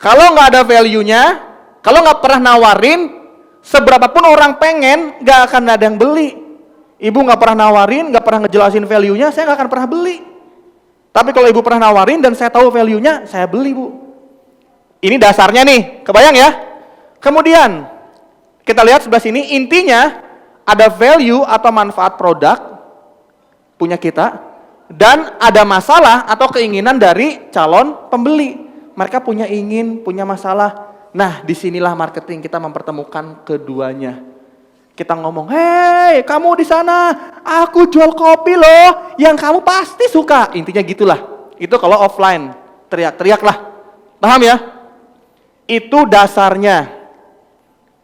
Kalau nggak ada value-nya, kalau nggak pernah nawarin, seberapapun orang pengen, nggak akan ada yang beli. Ibu nggak pernah nawarin, nggak pernah ngejelasin value-nya, saya nggak akan pernah beli. Tapi kalau ibu pernah nawarin dan saya tahu value-nya, saya beli, Bu. Ini dasarnya nih, kebayang ya? Kemudian, kita lihat sebelah sini, intinya ada value atau manfaat produk punya kita, dan ada masalah atau keinginan dari calon pembeli. Mereka punya punya masalah. Nah, disinilah marketing kita mempertemukan keduanya. Kita ngomong, hei kamu di sana, aku jual kopi loh, yang kamu pasti suka. Intinya gitulah. Itu kalau offline, teriak-teriak lah. Paham ya? Itu dasarnya.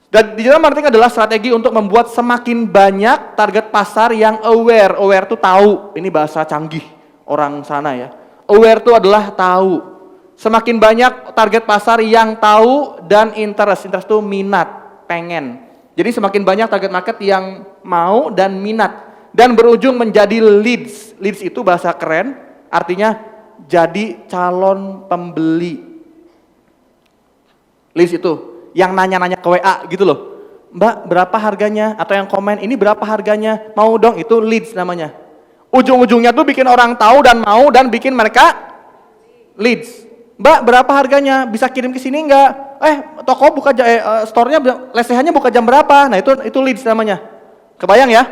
Dan digital marketing adalah strategi untuk membuat semakin banyak target pasar yang aware. Aware itu tahu. Ini bahasa canggih orang sana ya. Aware itu adalah tahu. Semakin banyak target pasar yang tahu dan interest. Interest itu minat, pengen. Jadi semakin banyak target market yang mau dan minat. Dan berujung menjadi leads. Leads itu bahasa keren, artinya jadi calon pembeli. Leads itu, yang nanya-nanya ke WA gitu loh. Mbak, berapa harganya? Atau yang komen, ini berapa harganya? Mau dong, itu leads namanya. Ujung-ujungnya tuh bikin orang tahu dan mau dan bikin mereka leads. Mbak, berapa harganya? Bisa kirim ke sini enggak? Toko buka store-nya lesehannya buka jam berapa? Nah, itu leads namanya. Kebayang ya?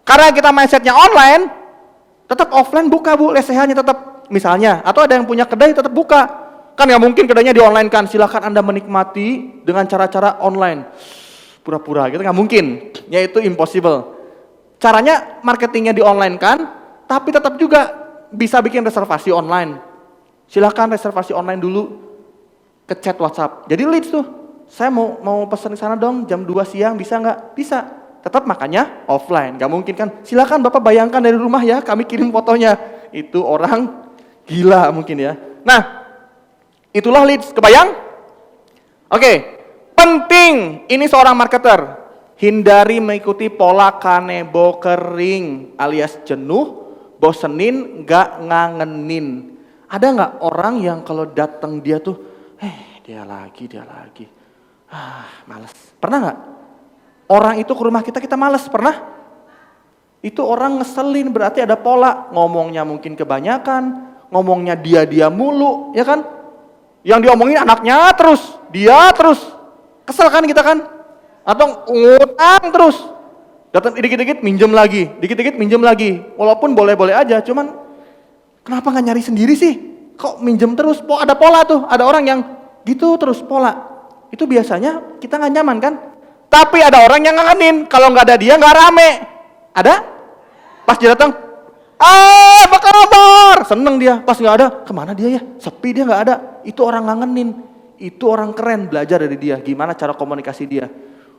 Karena kita mindset-nya online, tetap offline buka, Bu, lesehannya tetap misalnya, atau ada yang punya kedai tetap buka. Kan nggak mungkin kedainya di online kan? Silakan Anda menikmati dengan cara-cara online. Pura-pura gitu nggak mungkin. Yaitu impossible. Caranya marketingnya di online kan, tapi tetap juga bisa bikin reservasi online. Silakan reservasi online dulu ke chat WhatsApp. Jadi leads tuh, saya mau pesan di sana dong jam 2 siang, bisa nggak? Bisa. Tetap makanya offline, nggak mungkin kan? Silakan Bapak bayangkan dari rumah ya, kami kirim fotonya. Itu orang gila mungkin ya. Nah, itulah leads, kebayang? Oke, penting ini seorang marketer. Hindari mengikuti pola kanebo kering alias jenuh, bosenin, nggak ngangenin. Ada nggak orang yang kalau datang dia tuh, dia lagi, malas. Pernah nggak? Orang itu ke rumah kita malas, pernah? Itu orang ngeselin, berarti ada pola. Ngomongnya mungkin kebanyakan, ngomongnya dia mulu, ya kan? Yang diomongin anaknya terus, dia terus. Kesel kan kita kan? Atau ngutang terus. Datang dikit-dikit minjem lagi, dikit-dikit minjem lagi. Walaupun boleh-boleh aja, cuman kenapa nggak nyari sendiri sih? Kok minjem terus? Ada pola tuh, ada orang yang gitu terus pola. Itu biasanya kita nggak nyaman kan? Tapi ada orang yang ngangenin, kalau nggak ada dia nggak rame. Ada? Pas dia datang, apa kabar? Seneng dia. Pas nggak ada, kemana dia ya? Sepi, dia nggak ada. Itu orang ngangenin. Itu orang keren, belajar dari dia. Gimana cara komunikasi dia.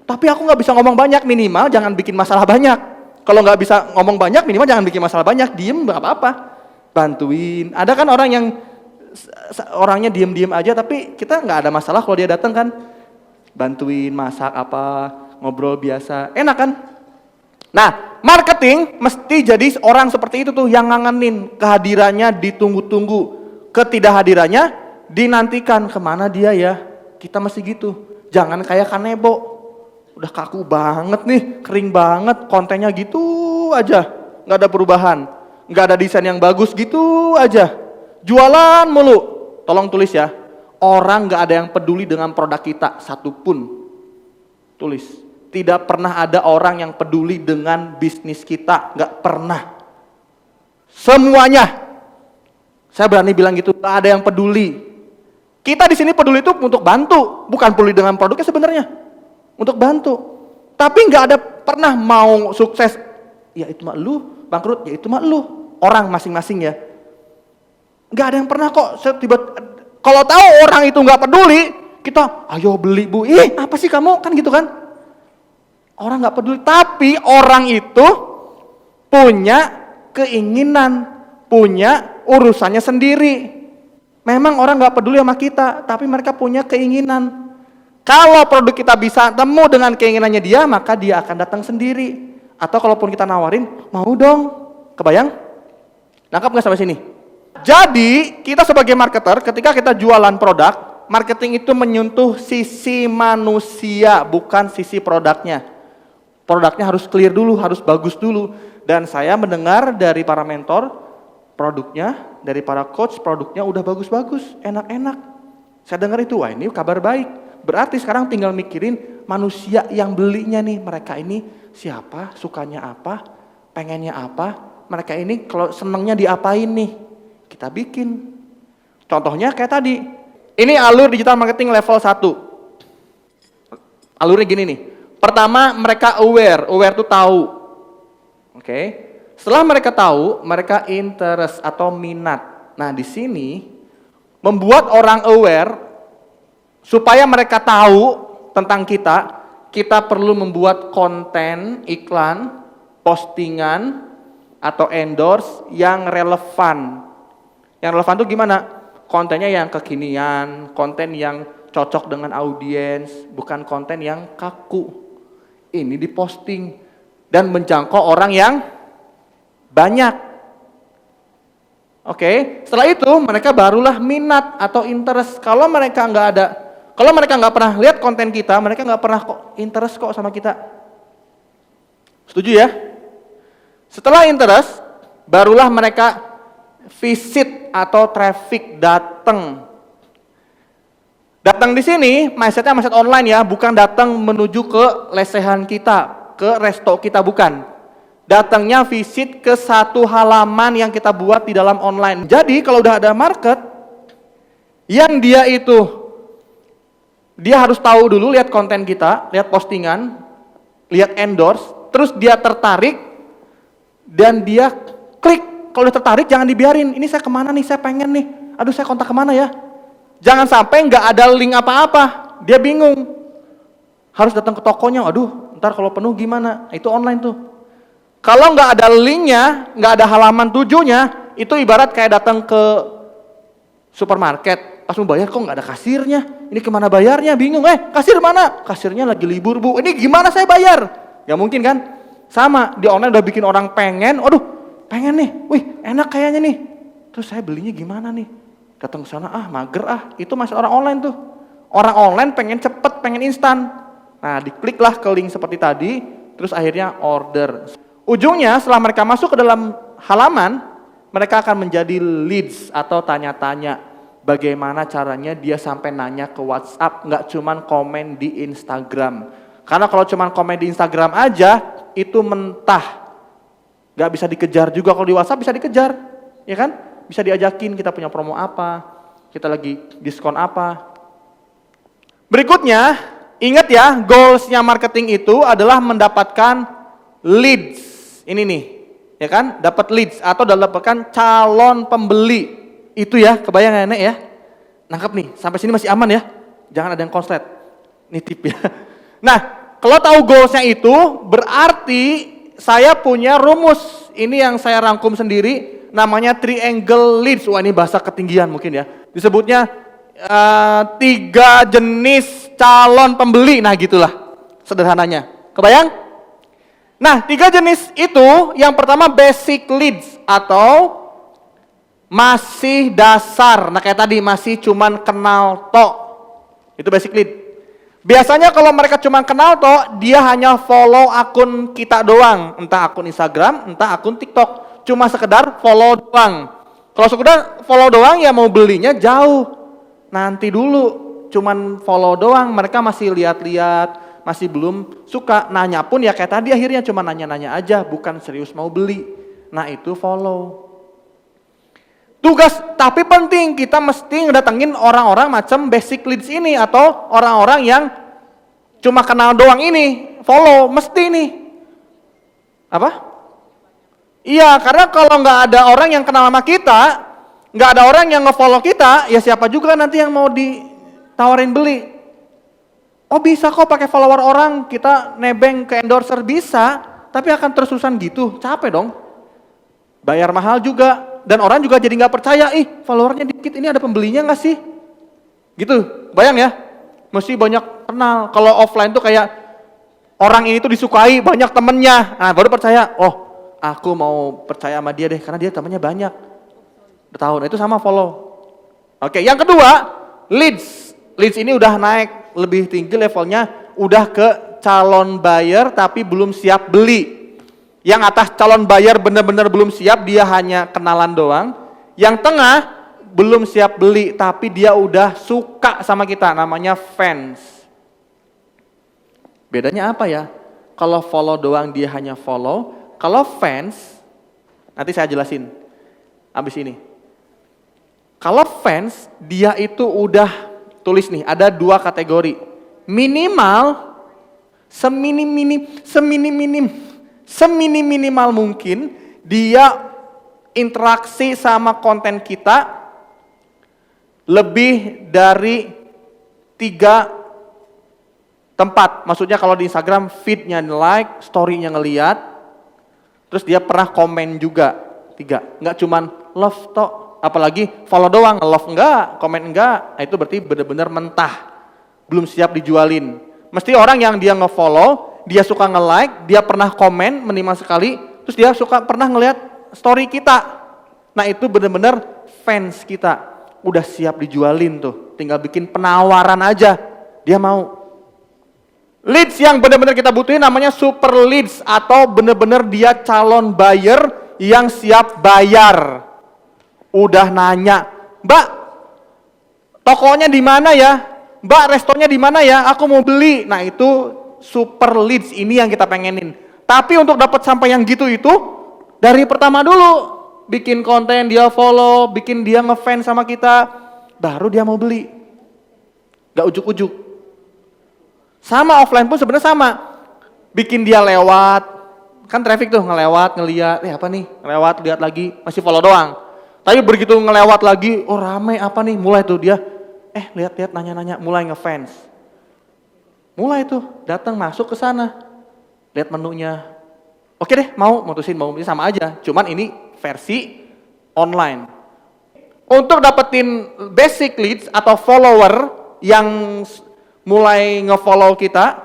Tapi aku nggak bisa ngomong banyak, minimal jangan bikin masalah banyak. Kalau nggak bisa ngomong banyak, minimal jangan bikin masalah banyak. Diem nggak apa-apa. Bantuin. Ada kan orang yang orangnya diem-diem aja, tapi kita nggak ada masalah kalau dia datang kan. Bantuin masak apa, ngobrol biasa, enak kan? Nah, marketing mesti jadi orang seperti itu tuh yang ngangenin, kehadirannya ditunggu-tunggu, ketidakhadirannya dinantikan. Kemana dia ya? Kita mesti gitu. Jangan kayak kanebo, udah kaku banget nih, kering banget, kontennya gitu aja, nggak ada perubahan, nggak ada desain yang bagus gitu aja, jualan mulu. Tolong tulis ya, orang nggak ada yang peduli dengan produk kita satupun. Tulis, tidak pernah ada orang yang peduli dengan bisnis kita, nggak pernah. Semuanya, saya berani bilang gitu, nggak ada yang peduli. Kita di sini peduli itu untuk bantu, bukan peduli dengan produknya sebenarnya, untuk bantu. Tapi nggak ada pernah mau sukses, ya itu mah lu, bangkrut, ya itu mah lu, orang masing-masing ya. Nggak ada yang pernah kok kalau tahu orang itu nggak peduli, kita ayo beli Bu, apa sih kamu, kan gitu kan? Orang nggak peduli, tapi orang itu punya keinginan, punya urusannya sendiri. Memang orang nggak peduli sama kita, tapi mereka punya keinginan. Kalau produk kita bisa temu dengan keinginannya dia, maka dia akan datang sendiri. Atau kalaupun kita nawarin, mau dong, kebayang? Nangkap nggak sampai sini? Jadi kita sebagai marketer, ketika kita jualan produk, marketing itu menyentuh sisi manusia, bukan sisi produknya. Produknya harus clear dulu, harus bagus dulu. Dan saya mendengar dari para mentor, produknya, dari para coach, produknya udah bagus-bagus, enak-enak. Saya dengar itu, wah ini kabar baik. Berarti sekarang tinggal mikirin manusia yang belinya nih, mereka ini siapa, sukanya apa, pengennya apa, mereka ini kalau senengnya diapain nih, kita bikin. Contohnya kayak tadi, ini alur digital marketing level 1. Alurnya gini nih, pertama mereka aware tuh tahu. Oke. Setelah mereka tahu, mereka interest atau minat. Nah di sini, membuat orang aware, supaya mereka tahu tentang kita perlu membuat konten, iklan, postingan, atau endorse yang relevan. Yang relevan itu gimana? Kontennya yang kekinian, konten yang cocok dengan audiens, bukan konten yang kaku. Ini diposting dan menjangkau orang yang banyak. Oke, setelah itu mereka barulah minat atau interest. Kalau mereka nggak pernah lihat konten kita, mereka nggak pernah interest kok sama kita. Setuju ya? Setelah interest, barulah mereka visit atau traffic datang. Datang di sini, mindsetnya mindset online ya, bukan datang menuju ke lesehan kita, ke resto kita, bukan. Datangnya visit ke satu halaman yang kita buat di dalam online. Jadi kalau udah ada market, yang dia harus tahu dulu, lihat konten kita, lihat postingan, lihat endorse, terus dia tertarik, dan dia klik. Kalau udah tertarik jangan dibiarin, ini saya kemana nih, saya pengen nih, aduh saya kontak kemana ya. Jangan sampai nggak ada link apa-apa, dia bingung. Harus datang ke tokonya, aduh ntar kalau penuh gimana, itu online tuh. Kalau nggak ada linknya, nggak ada halaman tujuhnya, itu ibarat kayak datang ke supermarket, pas mau bayar kok nggak ada kasirnya, ini kemana bayarnya, bingung, kasir mana? Kasirnya lagi libur bu, ini gimana saya bayar? Gak mungkin kan? Sama, di online udah bikin orang pengen, aduh pengen nih, wih enak kayaknya nih, terus saya belinya gimana nih? Datang ke sana, mager itu masih orang online tuh. Orang online pengen cepet, pengen instan. Nah dikliklah ke link seperti tadi, terus akhirnya order. Ujungnya setelah mereka masuk ke dalam halaman, mereka akan menjadi leads atau tanya-tanya. Bagaimana caranya dia sampai nanya ke WhatsApp, nggak cuman komen di Instagram. Karena kalau cuman komen di Instagram aja, itu mentah. Nggak bisa dikejar juga, kalau di WhatsApp bisa dikejar, ya kan? Bisa diajakin, kita punya promo apa, kita lagi diskon apa. Berikutnya, ingat ya, goalsnya marketing itu adalah mendapatkan leads. Ini nih, ya kan? Dapat leads atau dapatkan calon pembeli. Itu ya, kebayang nenek ya? Nangkep nih, sampai sini masih aman ya? Jangan ada yang konslet. Ini tip ya. Nah, kalau tahu goalsnya itu, berarti saya punya rumus. Ini yang saya rangkum sendiri, namanya triangle leads. Wah ini bahasa ketinggian mungkin ya. Disebutnya 3 jenis calon pembeli. Nah gitulah sederhananya. Kebayang? Nah 3 jenis itu, yang pertama basic leads atau masih dasar. Nah kayak tadi masih cuman kenal tok. Itu basic lead. Biasanya kalau mereka cuma kenal tok, dia hanya follow akun kita doang. Entah akun Instagram, entah akun TikTok. Cuma sekedar follow doang. Kalau sekedar follow doang ya mau belinya jauh. Nanti dulu, cuman follow doang. Mereka masih lihat-lihat, masih belum suka. Nanya pun ya kayak tadi akhirnya cuma nanya-nanya aja, bukan serius mau beli. Nah itu follow. Tugas, tapi penting kita mesti ngedatengin orang-orang macam basic leads ini atau orang-orang yang cuma kenal doang ini, follow, mesti nih. Apa? Iya, karena kalau nggak ada orang yang kenal sama kita, nggak ada orang yang nge-follow kita, ya siapa juga nanti yang mau ditawarin beli. Oh bisa kok pakai follower orang, kita nebeng ke endorser bisa, tapi akan terus-terusan gitu, capek dong. Bayar mahal juga. Dan orang juga jadi nggak percaya, followernya dikit, ini ada pembelinya nggak sih? Gitu, bayang ya, mesti banyak kenal. Kalau offline tuh kayak orang ini tuh disukai, banyak temennya, nah baru percaya, oh aku mau percaya sama dia deh, karena dia temennya banyak. Udah tahu, nah itu sama follow. Oke, yang kedua, leads Leads ini udah naik lebih tinggi levelnya, udah ke calon buyer tapi belum siap beli. Yang atas calon buyer benar-benar belum siap, dia hanya kenalan doang. Yang tengah belum siap beli tapi dia udah suka sama kita, namanya fans. Bedanya apa ya? Kalau follow doang dia hanya follow, kalau fans, nanti saya jelasin abis ini. Kalau fans, dia itu udah tulis nih, ada 2 kategori. Minimal, seminimal mungkin, dia interaksi sama konten kita lebih dari 3 tempat. Maksudnya kalau di Instagram, feed-nya like, story-nya ngeliat, terus dia pernah komen juga, 3. Nggak cuman love tok, apalagi follow doang, love enggak, komen enggak, nah itu berarti benar-benar mentah, belum siap dijualin. Mesti orang yang dia nge-follow, dia suka nge-like, dia pernah komen minimal sekali, terus dia suka pernah ngeliat story kita. Nah itu benar-benar fans kita, udah siap dijualin tuh, tinggal bikin penawaran aja, dia mau. Leads yang benar-benar kita butuhin namanya super leads, atau benar-benar dia calon buyer yang siap bayar. Udah nanya, Mbak, tokonya di mana ya? Mbak, restonya di mana ya? Aku mau beli. Nah itu super leads, ini yang kita pengenin. Tapi untuk dapat sampai yang gitu itu dari pertama dulu, bikin konten, dia follow, bikin dia ngefans sama kita, baru dia mau beli. Gak ujuk-ujuk. Sama offline pun sebenarnya sama. Bikin dia lewat, kan traffic tuh ngelewat, ngeliat, apa nih? Ngelewat, lihat lagi, masih follow doang. Tapi begitu ngelewat lagi, oh rame apa nih? Mulai tuh dia, lihat-lihat, nanya-nanya, mulai ngefans. Mulai tuh datang masuk ke sana, lihat menunya. Oke deh, mau mutusin mau beli, sama aja. Cuman ini versi online. Untuk dapetin basic leads atau follower yang mulai nge-follow kita,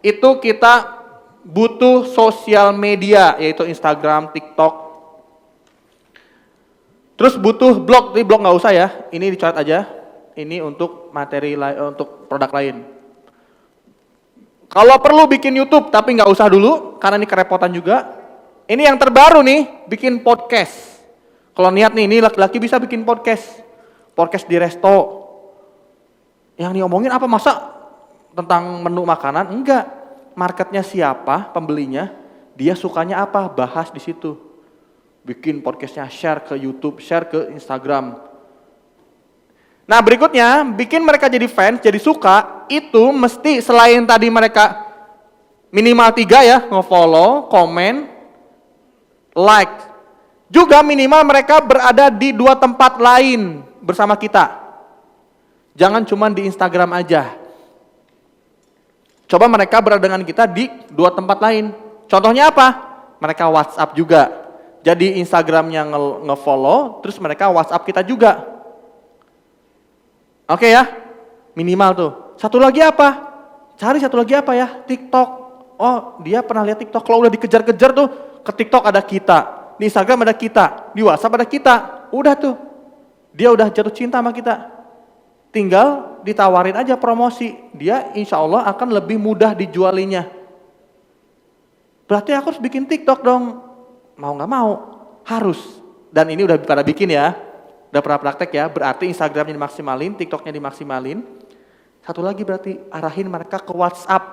itu kita butuh sosial media, yaitu Instagram, TikTok. Terus butuh blog, ini blog nggak usah ya, ini dicoret aja. Ini untuk materi untuk produk lain. Kalau perlu bikin YouTube, tapi nggak usah dulu, karena ini kerepotan juga. Ini yang terbaru nih, bikin podcast. Kalau niat nih, ini laki-laki bisa bikin podcast. Podcast di resto. Yang diomongin apa, masa tentang menu makanan? Enggak. Marketnya siapa, pembelinya, dia sukanya apa, bahas di situ. Bikin podcastnya, share ke YouTube, share ke Instagram. Nah berikutnya, bikin mereka jadi fans, jadi suka, itu mesti selain tadi mereka minimal 3 ya, nge-follow, komen, like. Juga minimal mereka berada di 2 tempat lain bersama kita. Jangan cuma di Instagram aja. Coba mereka berada dengan kita di 2 tempat lain. Contohnya apa? Mereka WhatsApp juga. Jadi Instagramnya nge-follow, terus mereka WhatsApp kita juga. Oke ya? Minimal tuh. Satu lagi apa? Cari satu lagi apa ya? TikTok. Oh, dia pernah lihat TikTok. Kalau udah dikejar-kejar tuh, ke TikTok ada kita. Di Instagram ada kita. Di WhatsApp ada kita. Udah tuh. Dia udah jatuh cinta sama kita. Tinggal ditawarin aja promosi, dia insya Allah akan lebih mudah dijualinya. Berarti aku harus bikin TikTok dong. Mau nggak mau, harus. Dan ini udah pada bikin ya, udah pernah praktek ya, berarti Instagramnya dimaksimalin, TikToknya dimaksimalin. Satu lagi berarti arahin mereka ke WhatsApp.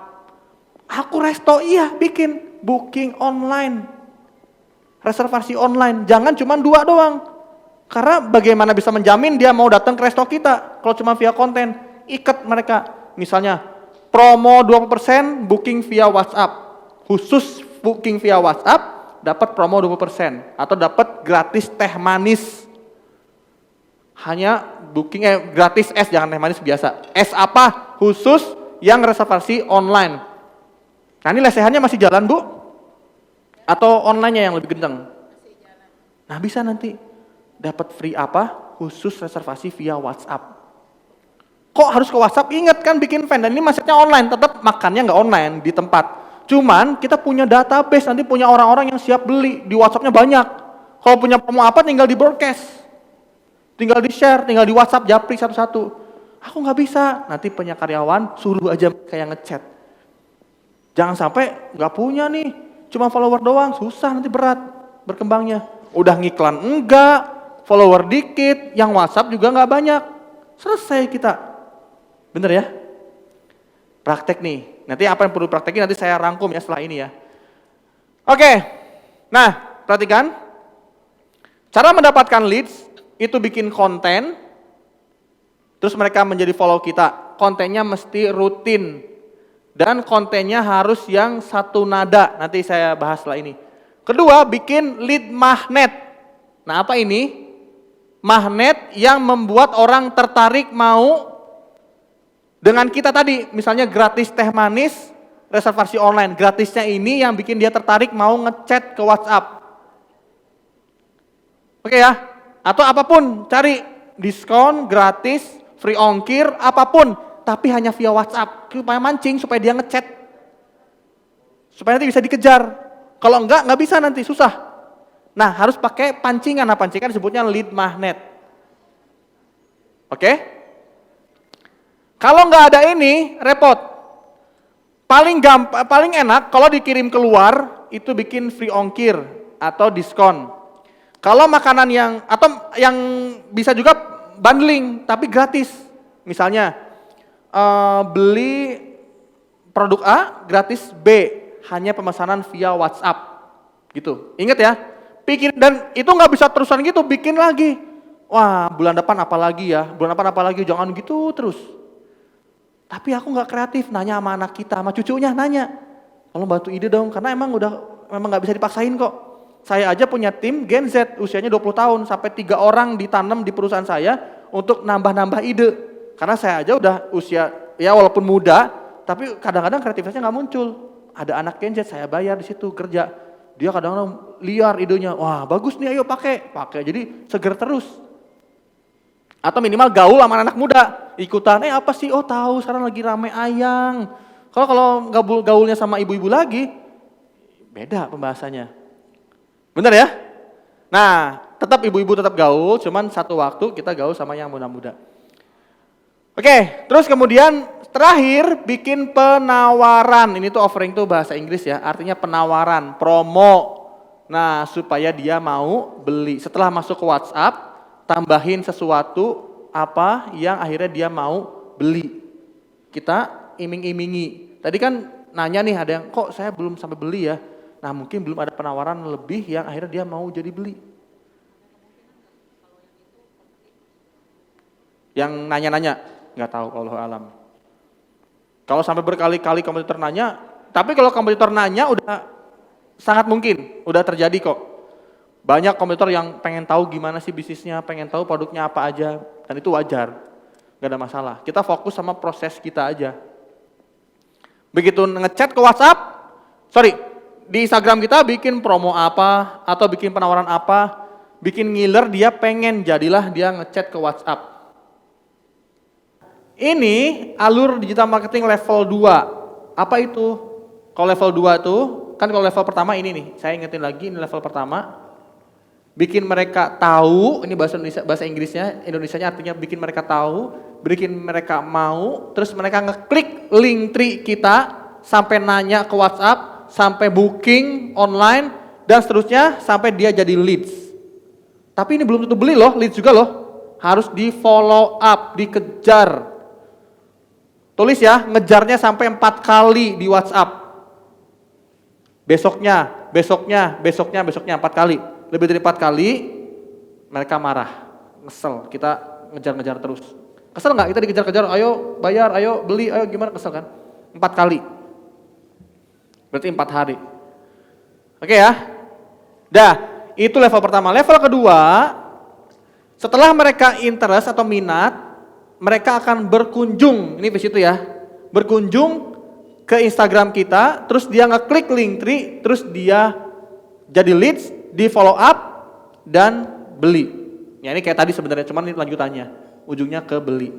Aku resto, iya bikin, booking online, reservasi online, jangan cuma 2 doang. Karena bagaimana bisa menjamin dia mau datang ke resto kita kalau cuma via konten. Ikat mereka. Misalnya promo 20% booking via WhatsApp. Khusus booking via WhatsApp dapat promo 20% atau dapat gratis teh manis. Hanya booking gratis es, jangan teh manis biasa. Es apa? Khusus yang reservasi online. Nah, ini lesehannya masih jalan, Bu? Atau online-nya yang lebih kenceng? Nah, bisa nanti dapat free apa? Khusus reservasi via WhatsApp. Kok harus ke WhatsApp? Ingat kan bikin fan, dan ini maksudnya online, tetap makannya nggak online di tempat. Cuman kita punya database, nanti punya orang-orang yang siap beli, di WhatsApp-nya banyak. Kalau punya promo apa tinggal di broadcast. Tinggal di share, tinggal di WhatsApp, japri satu-satu. Aku nggak bisa. Nanti punya karyawan suruh aja kayak ngechat. Jangan sampai nggak punya nih, cuma follower doang, susah nanti berat berkembangnya. Udah ngiklan enggak, follower dikit, yang WhatsApp juga nggak banyak. Selesai kita. Bener ya? Praktek nih. Nanti apa yang perlu praktekin nanti saya rangkum ya setelah ini ya. Oke. Nah, perhatikan. Cara mendapatkan leads itu bikin konten, terus mereka menjadi follow kita. Kontennya mesti rutin. Dan kontennya harus yang satu nada. Nanti saya bahas setelah ini. Kedua, bikin lead magnet. Nah, apa ini? Magnet yang membuat orang tertarik mau dengan kita tadi. Misalnya gratis teh manis, reservasi online. Gratisnya ini yang bikin dia tertarik mau ngechat ke WhatsApp. Oke ya? Atau apapun, cari diskon, gratis, free ongkir, apapun. Tapi hanya via WhatsApp. Supaya mancing, supaya dia ngechat. Supaya nanti bisa dikejar. Kalau enggak bisa nanti, susah. Nah, harus pakai pancingan. Nah, pancingan disebutnya lead magnet. Oke? Kalau enggak ada ini, repot. Paling enak kalau dikirim keluar, itu bikin free ongkir atau diskon. Kalau makanan atau yang bisa juga bundling, tapi gratis. Misalnya, beli produk A, gratis B. Hanya pemesanan via WhatsApp, gitu. Ingat ya, dan itu nggak bisa terusan gitu, bikin lagi. Wah, bulan depan apa lagi ya? Bulan depan apa lagi? Jangan gitu terus. Tapi aku nggak kreatif, nanya sama anak kita, sama cucunya nanya. Tolong bantu ide dong, karena memang nggak bisa dipaksain kok. Saya aja punya tim Gen Z, usianya 20 tahun, sampai 3 orang ditanam di perusahaan saya untuk nambah-nambah ide. Karena saya aja udah usia, ya walaupun muda, tapi kadang-kadang kreativitasnya nggak muncul. Ada anak Gen Z, saya bayar di situ kerja. Dia kadang-kadang liar idenya. Wah, bagus nih, ayo pakai. Jadi seger terus. Atau minimal gaul sama anak muda. Ikutan, apa sih? Oh, tahu sekarang lagi rame ayang. Kalau gaulnya sama ibu-ibu lagi, beda pembahasannya. Bener ya? Nah, tetap ibu-ibu tetap gaul, cuman satu waktu kita gaul sama yang muda-muda. Oke, terus kemudian terakhir bikin penawaran. Ini tuh offering tuh bahasa Inggris ya, artinya penawaran, promo. Nah, supaya dia mau beli. Setelah masuk ke WhatsApp, tambahin sesuatu apa yang akhirnya dia mau beli. Kita iming-imingi. Tadi kan nanya nih, ada yang kok saya belum sampai beli ya. Nah, mungkin belum ada penawaran lebih yang akhirnya dia mau jadi beli. Yang nanya-nanya, nggak tahu kalau alam. Kalau sampai berkali-kali kompetitor nanya, tapi kalau kompetitor nanya udah sangat mungkin, udah terjadi kok. Banyak kompetitor yang pengen tahu gimana sih bisnisnya, pengen tahu produknya apa aja, dan itu wajar, nggak ada masalah. Kita fokus sama proses kita aja. Begitu ngechat ke WhatsApp, di Instagram kita bikin promo apa, atau bikin penawaran apa, bikin ngiler dia pengen, jadilah dia ngechat ke WhatsApp. Ini alur digital marketing level 2. Apa itu? Kalau level 2 itu, kan kalau level pertama ini nih, saya ingetin lagi, ini level pertama. Bikin mereka tahu, ini bahasa Indonesianya artinya bikin mereka tahu, bikin mereka mau, terus mereka ngeklik link tree kita, sampai nanya ke WhatsApp, sampai booking online, dan seterusnya, sampai dia jadi leads. Tapi ini belum tentu beli loh, leads juga loh. Harus di follow up, dikejar. Tulis ya, ngejarnya sampai 4 kali di WhatsApp. Besoknya 4 kali. Lebih dari 4 kali, mereka marah, ngesel, kita ngejar-ngejar terus. Kesel nggak kita dikejar-kejar, ayo bayar, ayo beli, ayo gimana, kesel kan? 4 kali. Berarti 4 hari. Oke ya? Dah, itu level pertama. Level kedua, setelah mereka interest atau minat, mereka akan berkunjung, ini di situ ya, berkunjung ke Instagram kita, terus dia ngeklik link tree, terus dia jadi leads, di follow up, dan beli. Ya ini kayak tadi sebenarnya, cuman ini lanjutannya, ujungnya ke beli.